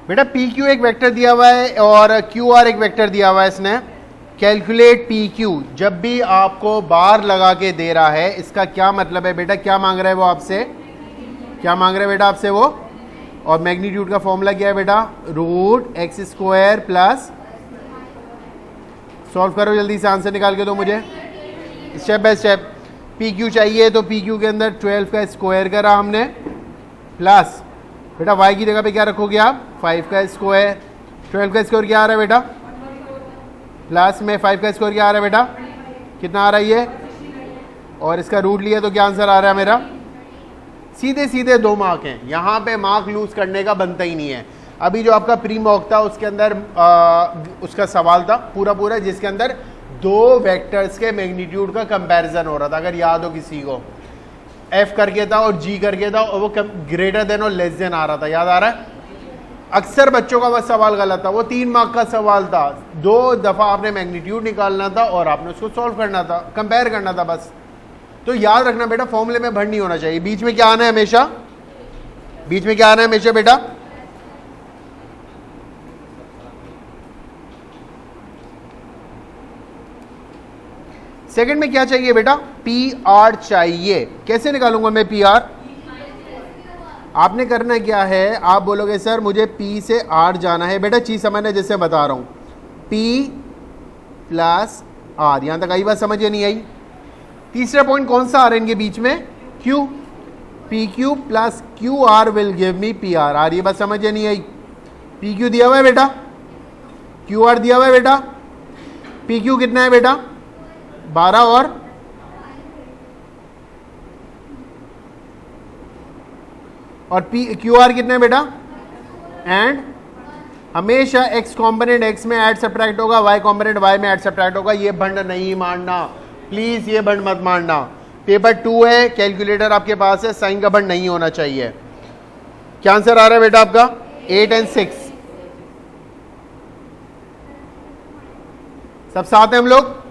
बेटा P Q एक vector दिया हुआ है और क्यू आर एक वेक्टर दिया हुआ है इसने। कैलकुलेट पी क्यू, जब भी आपको बार लगा के दे रहा है इसका क्या मतलब है बेटा, क्या मांग रहा है वो आपसे, क्या मांग रहा है बेटा आपसे वो, और मैग्नीट्यूड का फॉर्मूला क्या है बेटा, root X square plus, solve करो जल्दी से, आंसर निकाल के दो मुझे step by step. P Q चाहिए तो पी क्यू के अंदर 12 का स्क्वायर करा हमने, प्लस बेटा y की जगह पे क्या रखोगे आप, 5 का स्क्वायर, 12 का स्क्वायर क्या आ रहा है बेटा, प्लस में 5 का स्क्वायर क्या आ रहा है बेटा, कितना आ रहा है ये, और इसका रूट लिया तो क्या आंसर आ रहा है मेरा, सीधे सीधे 2 मार्क हैं। यहाँ पे मार्क लूज करने का बनता ही नहीं है। अभी जो आपका प्री मॉक था उसके अंदर उसका सवाल था पूरा पूरा, जिसके अंदर 2 वेक्टर्स के मैग्नीट्यूड का कंपैरिजन हो रहा था, अगर याद हो किसी को, एफ करके था और जी करके था, और वो ग्रेटर देन और लेस देन आ रहा था, याद आ रहा है। अक्सर बच्चों का बस सवाल गलत था, वो 3 मार्क का सवाल था, 2 दफा आपने मैग्नीट्यूड निकालना था और आपने उसको सॉल्व करना था, कंपेयर करना था बस। तो याद रखना बेटा फॉर्मूले में भर नहीं होना चाहिए, बीच में क्या आना है हमेशा, बीच में क्या आना है हमेशा बेटा, सेकंड में क्या चाहिए बेटा, पी आर चाहिए। कैसे निकालूंगा मैं पी आर, आपने करना क्या है, आप बोलोगे सर मुझे पी से आर जाना है, बेटा चीज समझना जैसे बता रहा हूं, पी प्लस आर, यहां तक आई बात समझ नहीं आई। तीसरा पॉइंट कौन सा आ रहा है इनके बीच में, Q, P Q plus Q R will give me P R. R ये बात समझ नहीं आई, पी क्यू दिया हुआ है बेटा, क्यू आर दिया हुआ है बेटा, पी क्यू कितना है बेटा 12 और पी क्यू आर कितने बेटा, एंड हमेशा x कॉम्पोनेंट x में ऐड सब्ट्रैक्ट होगा, y कॉम्पोनेंट y में ऐड सब्ट्रैक्ट होगा। ये भंड नहीं मारना प्लीज, ये भंड मत मारना। पेपर 2 है, कैलकुलेटर आपके पास है, साइन का भंड नहीं होना चाहिए। क्या आंसर आ रहा है बेटा आपका, 8 और 6, सब साथ हैं हम लोग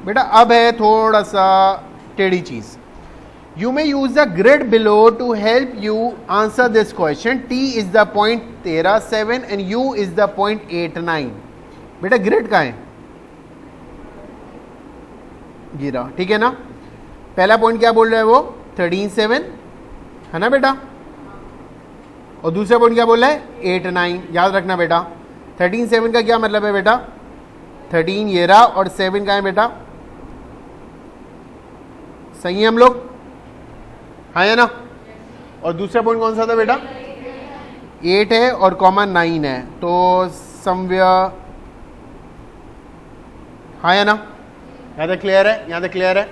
बेटा। अब है थोड़ा सा टेढ़ी चीज, you may use the grid below to help you answer this question. T is the point 13.7 and U is the point 8.9। बेटा ग्रिड का है गिरा, ठीक है ना। पहला पॉइंट क्या बोल रहा है वो 13.7 है ना बेटा, और दूसरा पॉइंट क्या बोल रहा है 8.9। याद रखना बेटा 13.7 का क्या मतलब है बेटा, 13 ये रहा और 7 का है बेटा, सही है हम लोग, हाँ है ना। और दूसरा पॉइंट कौन सा था बेटा 8 है और कॉमा 9 है, तो समवेयर, हाँ है ना। यहाँ तक क्लियर है, यहाँ तक क्लियर है।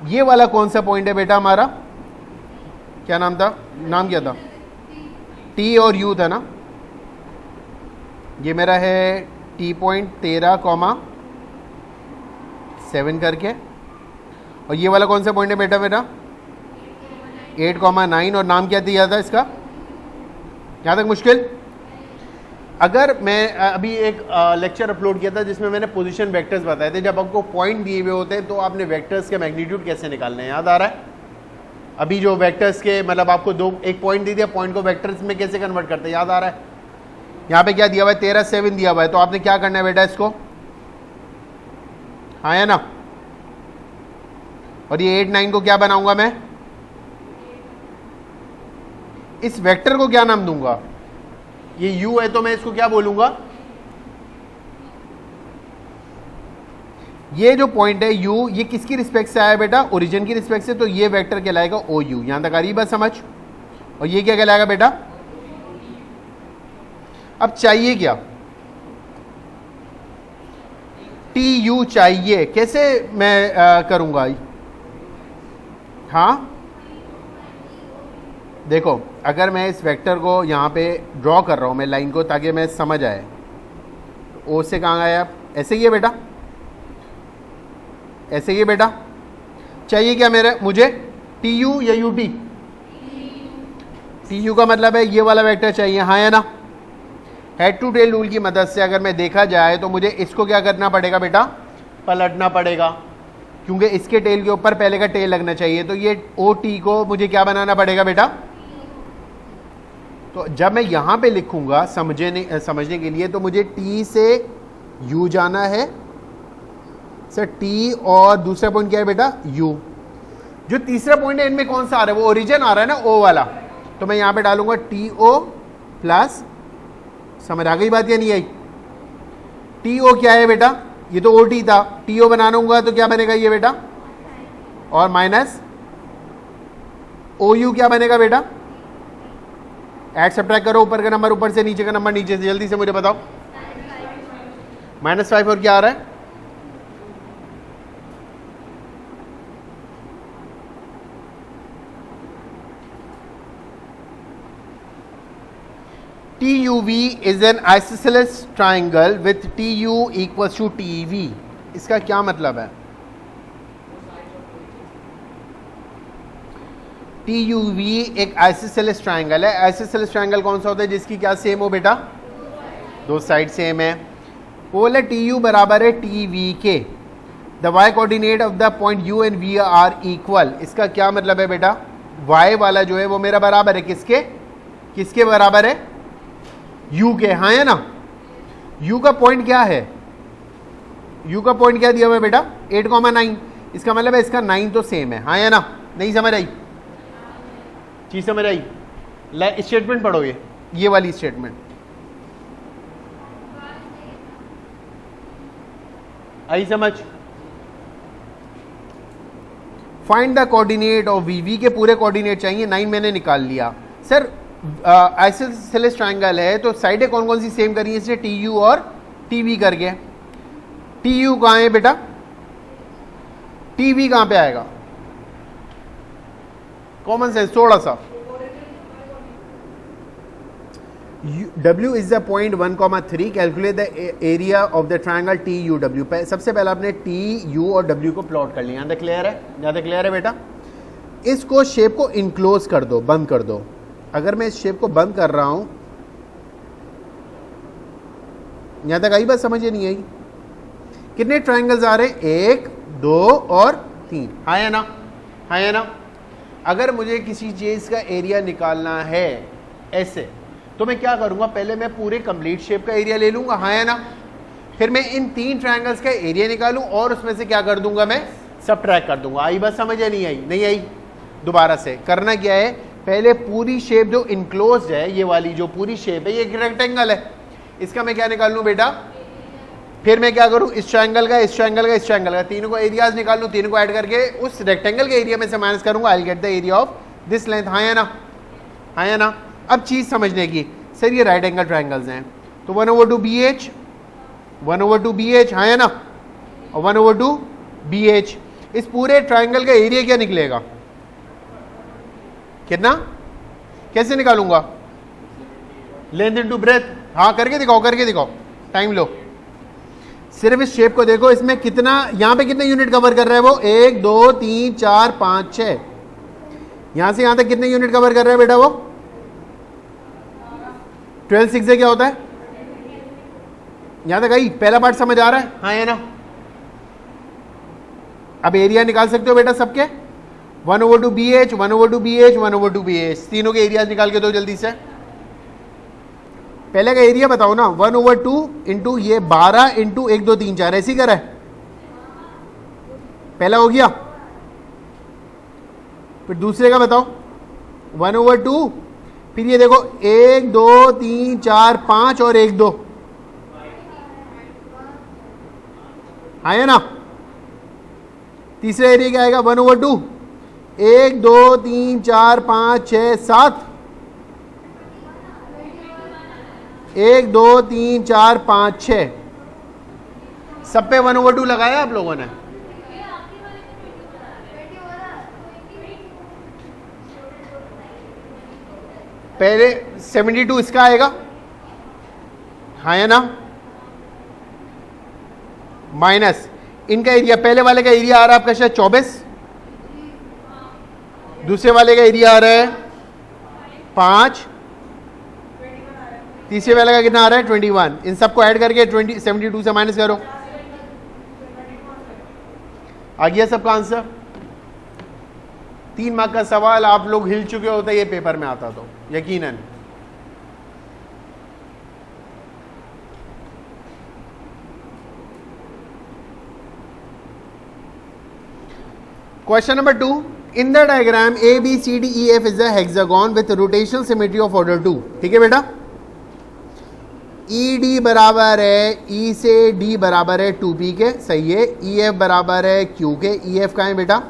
ये वाला कौन सा पॉइंट है बेटा हमारा, क्या नाम था, नाम क्या था, टी और यू था ना। ये मेरा है टी पॉइंट 13,7 करके, और ये वाला कौन सा पॉइंट है बेटा मेरा 8,9, और नाम क्या दिया था इसका, यहाँ तक मुश्किल। अगर मैं अभी एक लेक्चर अपलोड किया था जिसमें मैंने पोजीशन वेक्टर्स बताए थे, जब आपको पॉइंट दिए हुए होते हैं तो आपने वेक्टर्स के मैग्नीट्यूड कैसे निकालने हैं, याद आ रहा है। अभी जो वेक्टर्स के मतलब आपको एक पॉइंट दे दिया, पॉइंट को वेक्टर्स में कैसे कन्वर्ट करते हैं, याद आ रहा है। यहाँ पे क्या दिया हुआ है 13.7 दिया हुआ है, तो आपने क्या करना है बेटा इसको, हाँ है ना। और ये 8,9 को क्या बनाऊंगा मैं, इस वेक्टर को क्या नाम दूंगा, ये u है तो मैं इसको क्या बोलूंगा, ये जो पॉइंट है u, ये किसकी रिस्पेक्ट से आया बेटा, ओरिजिन की रिस्पेक्ट से, तो ये वेक्टर कहलाएगा ओ यू। यहां तक आ रही बात समझ। और ये क्या कहलाएगा बेटा, अब चाहिए क्या, टी यू चाहिए, कैसे मैं करूंगा, हाँ देखो अगर मैं इस वेक्टर को यहाँ पे ड्रॉ कर रहा हूँ मैं लाइन को, ताकि मैं समझ आए, ओ से कहाँ आया आप, ऐसे ही है बेटा, ऐसे ही है बेटा। चाहिए क्या मेरे मुझे, टी यू या यू टी, टी यू का मतलब है ये वाला वेक्टर चाहिए, हाँ है ना। हेड टू टेल रूल की मदद से अगर मैं देखा जाए तो मुझे इसको क्या करना पड़ेगा बेटा, पलटना पड़ेगा। क्योंकि इसके टेल के ऊपर पहले का टेल लगना चाहिए, तो ये ओ टी को मुझे क्या बनाना पड़ेगा बेटा? तो जब मैं यहां पे लिखूंगा समझने के लिए, तो मुझे टी से यू जाना है सर, टी और दूसरा पॉइंट क्या है बेटा? यू। जो तीसरा पॉइंट है इनमें कौन सा आ रहा है? वो ओरिजिन आ रहा है ना, ओ वाला, तो मैं यहां पे डालूंगा टी ओ प्लस, समझ आ गई बात या नहीं आई? टी ओ क्या है बेटा? ये तो ओ टी था, टी ओ बनाना होगा तो क्या बनेगा ये बेटा? और माइनस ओ यू क्या बनेगा बेटा? ऐड सब्ट्रैक्ट करो, ऊपर का नंबर ऊपर से, नीचे का नंबर नीचे से, जल्दी से मुझे बताओ। -5 और क्या आ रहा है? TUV is an isosceles triangle with TU equals to TEV। इसका क्या मतलब है? TUV एक आइसोसेलेस ट्राइंगल है। आइसोसेलेस ट्राइंगल कौन सा होता है? जिसकी क्या सेम हो बेटा? दो साइड सेम है। बोले TU बराबर है TV के। The y coordinate of the point U and V are equal. इसका क्या मतलब है बेटा? y वाला जो है वो मेरा बराबर है किसके? किसके बराबर है? U के। हाँ है ना? U का पॉइंट क्या है? U का पॉइंट क्या दिया हुआ है बेटा? 8,9। इसका मतलब है इसका 9 तो सेम है। हाँ है ना? नहीं समझ आई? चीज समझ आई? स्टेटमेंट पढ़ो, ये वाली स्टेटमेंट आई समझ? Find the coordinate of V के पूरे कोऑर्डिनेट चाहिए। 9 मैंने निकाल लिया। सर आइसोसेलेस ट्रायंगल है तो साइडें कौन कौन सी सेम करी है? इसने टी यू और टी वी करके। टी यू कहाँ है बेटा? टी वी कहाँ पे आएगा? कॉमन सेंस थोड़ा सा। W is the point 1,3। Calculate the area of the triangle TUW। सबसे पहले आपने TU और W को प्लॉट कर लिया। यहाँ तक क्लियर है? यहाँ तक क्लियर है बेटा? इसको शेप को इनक्लोज कर दो, बंद कर दो। अगर मैं इस शेप को बंद कर रहा हूं, यहां तक आई बात? समझ नहीं आई? कितने ट्रायंगल्स आ रहे हैं? 1 2 और 3। हाँ या ना? हाँ या ना? अगर मुझे किसी चीज का एरिया निकालना है ऐसे, तो मैं क्या करूंगा? पहले मैं पूरे कंप्लीट शेप का एरिया ले लूंगा। हाँ या ना? फिर मैं इन 3 ट्रायंगल्स का एरिया निकालूं और उसमें से क्या कर दूंगा? मैं सबट्रैक्ट कर दूंगा। आई बात समझ? नहीं आई? नहीं आई? दोबारा से करना क्या है? पहले पूरी शेप जो इनक्लोज्ड है, ये वाली जो पूरी शेप है, ये एक रेक्टेंगल है, इसका मैं क्या निकाल लूं बेटा? फिर मैं क्या करूं? इस ट्रायंगल का, इस ट्रायंगल का, इस ट्रायंगल का, तीनों को एरियाज निकाल लूं। तीनों को ऐड करके उस रेक्टेंगल के एरिया में से माइनस करूंगा। I will get the area of this length. हाँ या ना? हाँ या ना? अब चीज समझने की, सर ये राइट एंगल ट्रायंगल्स हैं तो 1/2 BH, 1/2 BH। हाँ या ना? और 1/2 BH। इस पूरे ट्रायंगल का एरिया क्या निकलेगा? कितना? कैसे निकालूंगा? Length into breadth. हाँ करके दिखाओ, करके दिखाओ, टाइम लो। सिर्फ इस शेप को देखो, इसमें कितना, यहां पे कितने यूनिट कवर कर रहा है वो? 1 2 3 4 5 6। यहां से यहां तक कितने यूनिट कवर कर रहा है बेटा वो? 12 6 से क्या होता है? यहां तक आई? पहला पार्ट समझ आ रहा है? हाँ या ना? अब एरिया निकाल सकते हो बेटा सबके। 1/2 BH, 1/2 BH, 1/2 BH। तीनों के एरियाज निकाल के दो जल्दी से। पहले का एरिया बताओ ना। 1/2 इंटू ये 12 इंटू 1 2 3 4 ऐसी करा है? पहला हो गया। फिर दूसरे का बताओ। 1/2, फिर ये देखो 1 2 3 4 5 और 1 2। हाँ है ना? तीसरा एरिया क्या आएगा? 1/2, 1 2 3 4 5 6 7। 1 2 3 4 5 6। सब पे 1/2 लगाया आप लोगों ने? पहले 72 इसका आएगा। हाँ है ना? माइनस इनका एरिया, पहले वाले का एरिया आ रहा है आपका शायद 24, दूसरे वाले का एरिया आ रहा है 5, तीसरे वाले का कितना आ रहा है 21। इन सबको ऐड करके 72 से माइनस करो। आ गया सबका आंसर? 3 मार्क का सवाल, आप लोग हिल चुके होते ये पेपर में आता तो यकीनन। Question number 2, in the diagram A B C D E F is a hexagon with rotational symmetry of order 2। ठीक है बेटा, ई डी बराबर है ई से डी बराबर है 2p के, सही है। ई एफ बराबर है क्यू के, ई एफ का है बेटा,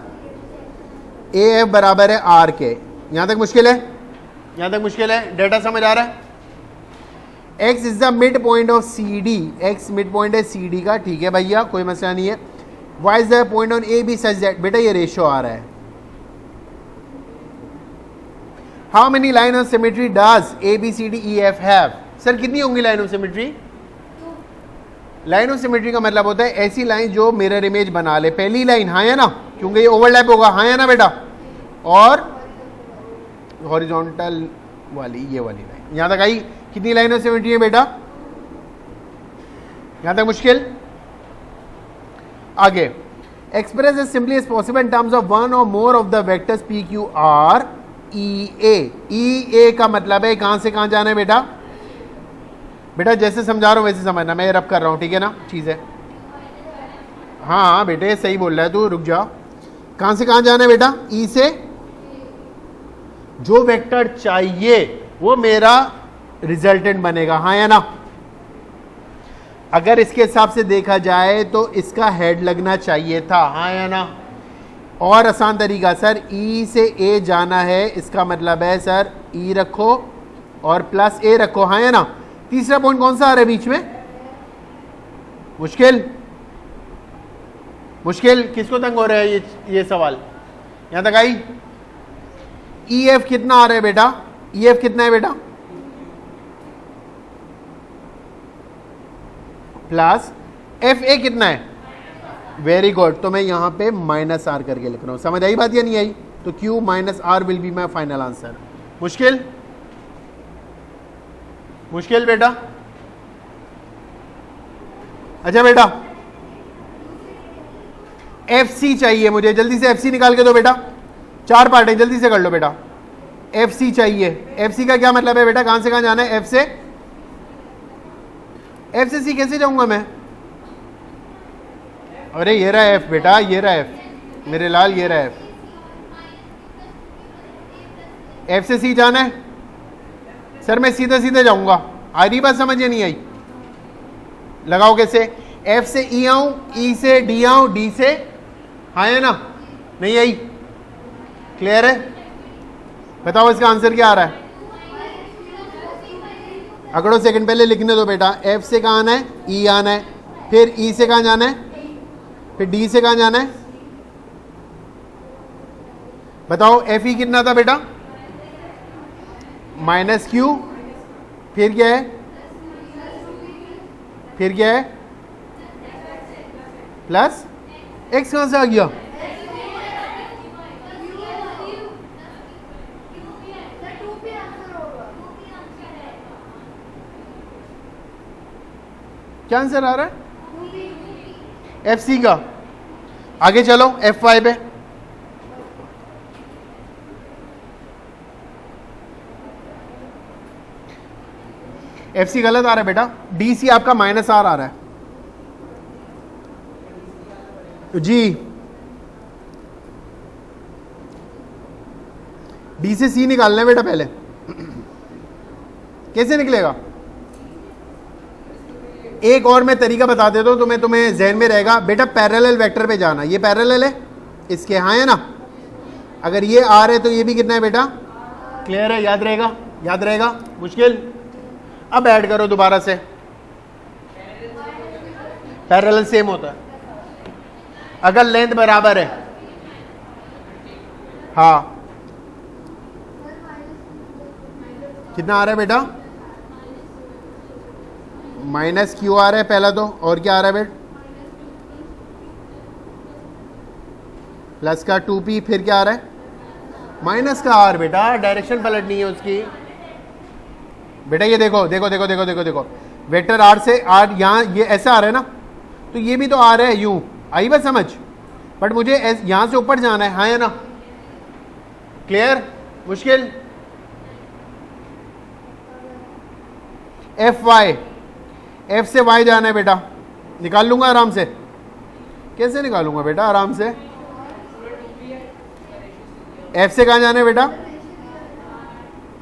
ए एफ बराबर है आर के। यहां तक मुश्किल है? यहां तक मुश्किल है? डेटा समझ आ रहा है? X is the midpoint of C D, X midpoint है सी डी का, ठीक है भैया, कोई मसला नहीं है। Y is the point on A B such that, बेटा ये रेशियो आ रहा है। How many line of symmetry does A B C D E F have? Sir कितनी होंगी line of symmetry? Line of symmetry का मतलब होता है ऐसी लाइन जो मिरर इमेज बना ले। पहली लाइन, हाँ या ना, क्योंकि ये ओवरलैप होगा, हाँ या ना बेटा, और हॉरिजॉन्टल वाली ये वाली लाइन। यहां तक आई? कितनी लाइन ऑफ सिमेट्री है बेटा? यहां तक मुश्किल? आगे, express as simply as possible in terms of one or more of the vectors P Q R E A. E A का मतलब है कहां से कहां जाना है बेटा? बेटा जैसे समझा रहा हूं वैसे समझना, मैं रब कर रहा हूं, ठीक है ना, चीज है। हाँ बेटे सही बोल रहा है तू, रुक जा। कहां से कहां जाना है बेटा? ई से जो वेक्टर चाहिए वो मेरा रिजल्टेंट बनेगा, हाँ या ना। अगर इसके हिसाब से देखा जाए तो इसका हेड लगना चाहिए था, हाँ या ना। और आसान तरीका, सर ई से ए जाना है, इसका मतलब है सर ई रखो और प्लस ए रखो, हाँ या ना। तीसरा पॉइंट कौन सा आ रहा है बीच में? मुश्किल? मुश्किल किसको तंग हो रहा है ये सवाल? यहां तक आई? ई एफ कितना आ रहा है बेटा? ई एफ कितना है बेटा? प्लस एफ ए कितना है? वेरी गुड, तो मैं यहां पे माइनस आर करके लिख रहा हूं। समझ आई बात या नहीं आई? तो Q minus R will be my final answer. मुश्किल? मुश्किल बेटा? अच्छा बेटा, एफ सी चाहिए मुझे, जल्दी से एफ सी निकाल के दो बेटा। 4 पार्ट है, जल्दी से कर लो बेटा। एफ सी चाहिए। एफ सी का क्या मतलब है बेटा? कहां से कहां जाना है? एफ से सी कैसे जाऊंगा मैं? अरे ये रहा एफ बेटा, ये रहा एफ मेरे लाल, ये रहा एफ। एफ से सी जाना है सर, मैं सीधे सीधे जाऊंगा। आ रही बात समझ नहीं आई? लगाओ कैसे? एफ से ई आऊं, ई से डी आऊं, डी से, हाँ है ना, नहीं आई? क्लियर है? बताओ इसका आंसर क्या आ रहा है? अगड़ो सेकंड पहले लिखने दो बेटा। एफ से कहाँ आना है? ई आना है। फिर ई से कहाँ जाना है? फिर डी से कहाँ जाना है? बताओ एफ ई कितना था बेटा? माइनस क्यू, फिर क्या है? फिर क्या है? Plus x. कहां से आ गया? क्या आंसर आ रहा है? एफ सी का। आगे चलो एफ वाई पे। एफ सी गलत आ रहा है बेटा, डी सी आपका माइनस आर आ रहा है जी। डी से सी निकालना है बेटा पहले। कैसे निकलेगा? एक और मैं तरीका बता देता हूं तो मैं तुम्हें जहन में रहेगा बेटा। पैरेलल वेक्टर पे जाना, ये पैरेलल है इसके, हाँ है ना। अगर ये आर है तो ये भी कितना है बेटा? क्लियर है? याद रहेगा? याद रहेगा? मुश्किल? अब ऐड करो दोबारा से। पैरेलल सेम होता है अगर लेंथ बराबर है। हाँ, कितना आ रहा है बेटा? माइनस क्यू आ रहा है पहला तो, और क्या आ रहा है बेटा? प्लस का 2p, फिर क्या आ रहा है? माइनस का r बेटा, डायरेक्शन पलटनी है उसकी बेटा। ये देखो देखो देखो देखो देखो देखो, वेक्टर r से r, यहाँ ये ऐसा आ रहा है ना, तो ये भी तो आ रहा है यूं। आई बात समझ? बट मुझे यहां से ऊपर जाना है, हाँ या ना? क्लियर? मुश्किल? एफ वाई, एफ से वाई जाना है बेटा, निकाल लूंगा आराम से। कैसे निकालूंगा बेटा आराम से? एफ से कहां जाना है बेटा?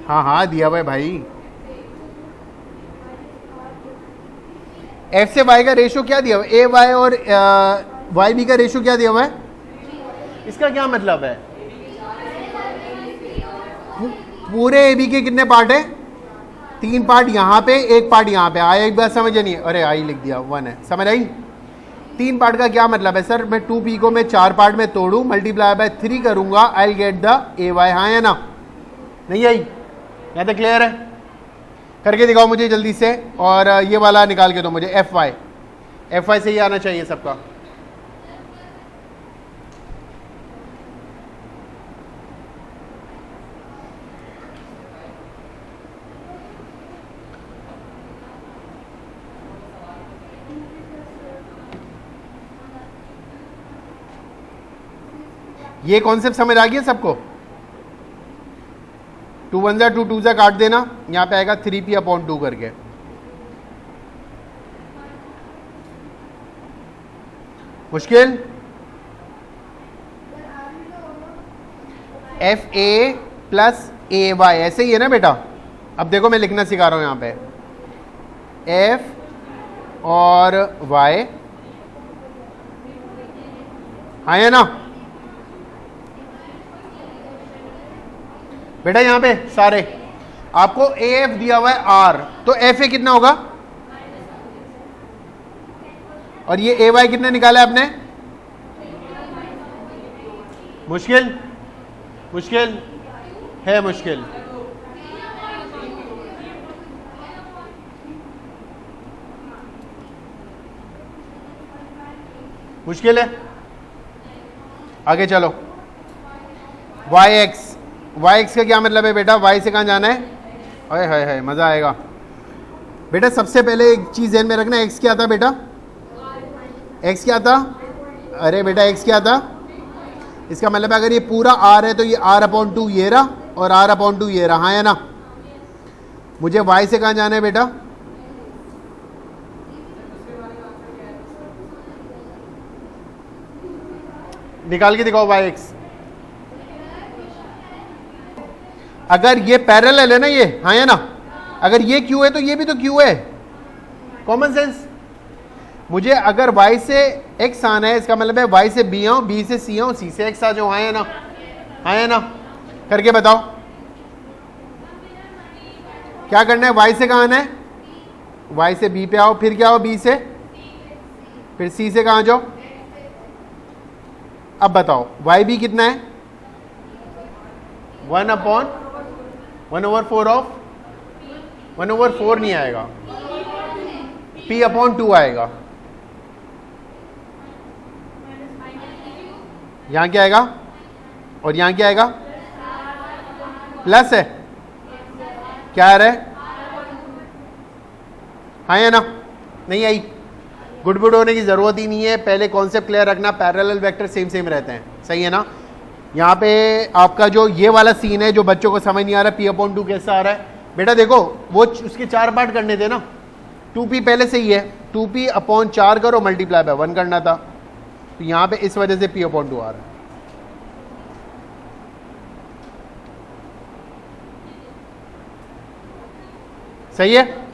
हाँ हाँ दिया हुआ है भाई। एफ से वाई का रेशो क्या दिया हुआ है? ए वाई और वाई बी का रेशो क्या दिया हुआ है? इसका क्या मतलब है? पूरे ए बी के कितने पार्ट है? 3 पार्ट यहाँ पे, 1 पार्ट यहाँ पे। आया एक बात समझ नहीं? अरे आई लिख दिया, 1 है, समझ आई? 3 पार्ट का क्या मतलब है? सर मैं 2p को मैं 4 पार्ट में तोड़ू, मल्टीप्लाई बाय 3 करूंगा, I get the A Y, हाँ या ना? नहीं आई? यहाँ तक क्लियर है? करके दिखाओ मुझे जल्दी से। और ये वाला निकाल के दो मुझे, एफ वाई। एफ वाई से ही आना चाहिए सबका। ये कॉन्सेप्ट समझ आ गया सबको? 2 1 2 2 से काट देना, यहां पे आएगा 3p/2 करके। मुश्किल? F A plus A Y, ऐसे ही है ना बेटा? अब देखो मैं लिखना सिखा रहा हूं यहां पे, एफ और वाई, हाँ है ना बेटा? यहां पे सारे आपको ए एफ दिया हुआ है आर, तो एफ ए कितना होगा? और ये ए वाई कितने निकाला है आपने? मुश्किल? मुश्किल है? मुश्किल? मुश्किल है? आगे चलो। वाई एक्स, वाई एक्स का क्या मतलब है बेटा? वाई से कहां जाना है? हाय हाय हाय, मजा आएगा बेटा। सबसे पहले एक चीज ध्यान में रखना, एक्स क्या था बेटा? एक्स क्या था? अरे बेटा एक्स क्या था? इसका मतलब अगर ये पूरा आर है तो ये r/2 ये रहा और r/2 ये रहा, हाँ है ना? मुझे वाई से कहां जाना है बेटा? निकाल के दिखाओ वाई एक्स। अगर ये पैरेलल है ना, ये हाँ है ना? अगर ये क्यू है तो ये भी तो क्यू है, कॉमन सेंस। मुझे अगर y से x आना है, इसका मतलब है y से b आऊं, b से c आऊं, c से x आ जाऊं, हाँ है ना? हाँ है ना? करके बताओ क्या करना है? y से कहाँ आना है? y से b पे आओ, फिर क्या हो? b से, फिर c से कहाँ जाओ? अब बताओ y b कितना है? 1/1/4 ऑफ 1/4 नहीं आएगा, p/2 आएगा। यहां क्या आएगा और यहां क्या आएगा? प्लस है, क्या आ रहा है? हाँ या ना? नहीं आई? गुड़बुड़ होने की जरूरत ही नहीं है, पहले कॉन्सेप्ट क्लियर रखना, पैरेलल वेक्टर सेम सेम रहते हैं, सही है ना? यहाँ पे आपका जो ये वाला सीन है जो बच्चों को समझ नहीं आ रहा, p/2 कैसा आ रहा है बेटा? देखो वो उसके 4 पार्ट करने थे ना, 2p पहले से ही है, 2p/4 करो, मल्टीप्लाई बाय 1 करना था, तो यहाँ पे इस वजह से p/2 आ रहा है। सही है?